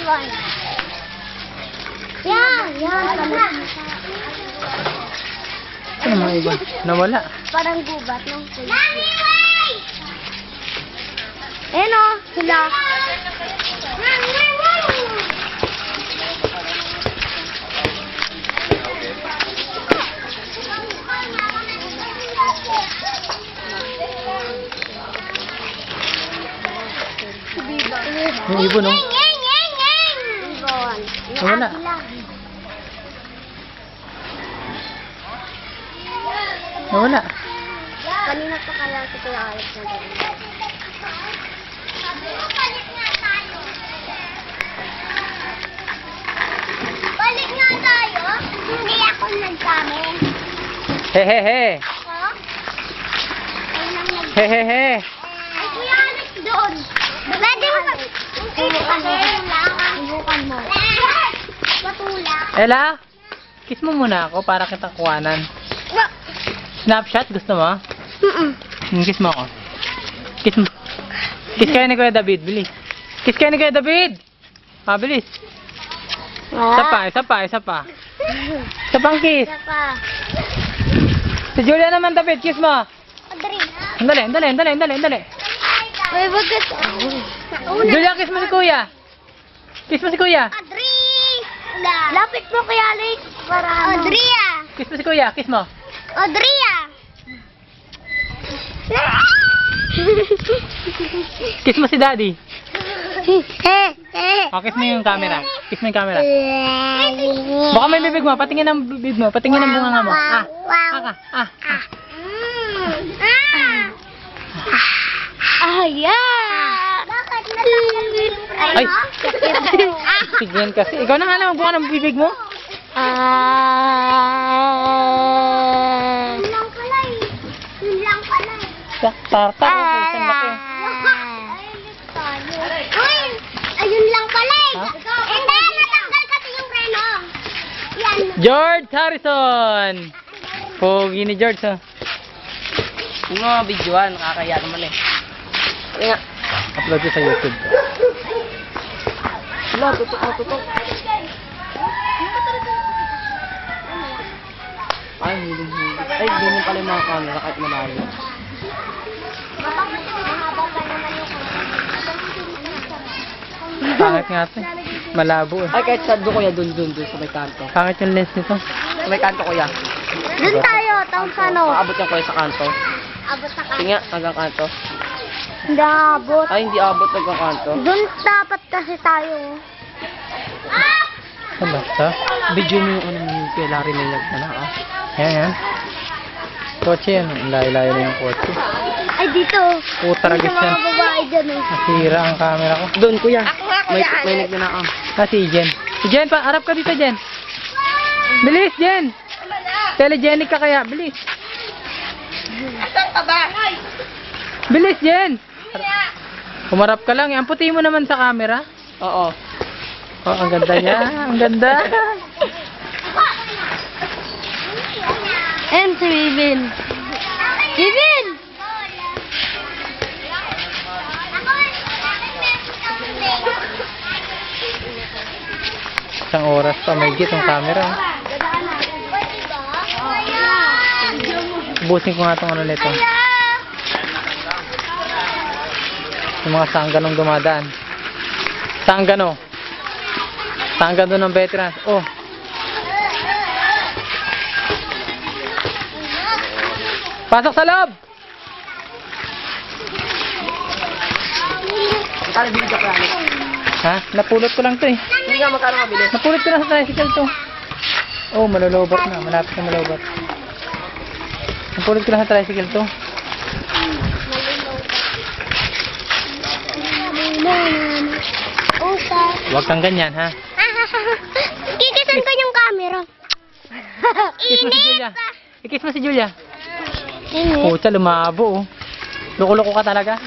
ibon. Yan. Ano mga ibon? Nawala. Parang gubat ng kulit. Ayan o, sila. Yung ibon, oh. Ibon. Nawala. Nawala. Kanina pa kaya si Kuya Alex na gano'n. Balik nga tayo. Hindi ako nagsabi. Hehehe. Ako? Ay, nang nag- Hehehe. Ay, Kuya Alex doon. Pwede mo ka. Ibukan mo. Patula. Ella, kiss mo muna ako para kita kuwanan. Snapshot, gusto mo? Kiss mo ako. Kiss mo. Kiss kayo ni Kuya David, bilis. Kiss kayo ni Kuya David. Ah, bilis. Isa pa. Isa pang kiss. Isa pa. Si Julia naman, David, kiss mo. Adri. Dali. May bagat. Julia, kiss mo si Kuya. Kiss mo si Kuya. Adri. Lapit mo kay Alex. Para Adria. Kiss mo si Kuya, kiss mo. Adria. Kiss mo si Daddy. Oh, kiss mo yung camera. Kiss mo yung camera. Baka may bibig mo. Patingin ang bibig mo. Patingin ang bunga mo. Ayan. Bakit natanggal mo Ay. Tignan kasi. Ikaw na nga lang ang bunga ng bibig mo. Yun lang pala eh. Tartar. Isang laki. Uy! Ayun lang pala eh. Ha? Hindi, natanggal kasi yung reno. Yan. George Harrison. Pogi ni George, ha. Yung mga videoan, nakakaya naman eh. Kaya nga. Upload ko sa YouTube. Wala, tutok. Ay, hiling. Ay, ganyan pala yung mga camera kahit malayo. Pangit nga ito. Malabo, eh. Ay, kahit saan doon kuya, doon sa may kanto. Pangit yung lens nito. Sa may kanto kuya. Doon tayo, taong sa ano. Maabot yan kuya sa kanto. Abot na ka. Sige nga, hanggang kanto. Hindi abot. Ay, hindi abot hanggang kanto. Doon dapat kasi tayo. Saan ba ito? Video mo yung ano yung kay Larry may nagdala ah. Yan. Kotse yan. Ang layo-layo na yung kotse. Ay, dito. Puta ragis Sa mga yan. babae dyan eh. Nasira ang camera ko. Doon kuya. May nagdala ah. Si Jen. Si Jen, harap ka dito, Jen. Bilis, Jen. Telegenic ka kaya. Bilis. Saan ka ba? Bilis, Jen. Humarap ka lang. Ang puti mo naman sa camera. Oo. Oh, ang ganda niya. Ang ganda. And si Vivian. Vivian! Isang oras pa. May git ang camera. Ubusin ko nga itong ano nito. Yung mga sangganong dumadaan. Sanggano ng veterans. Oh. Pasok sa loob. Magkano video ka Alex? Ha? Napulot ko lang to eh. Hindi nga magkano mabili. Napulot ko na sa tricycle to. Oh, malolobat na. Malapit na malolobat. Napulot ko lang sa tricycle to. Huwag kang ganyan, ha? Kikisan ko yung camera. Kiss mo si Julia. I-kiss mo si Julia. Init. Pucha, lumabo, oh. Loko-loko ka talaga.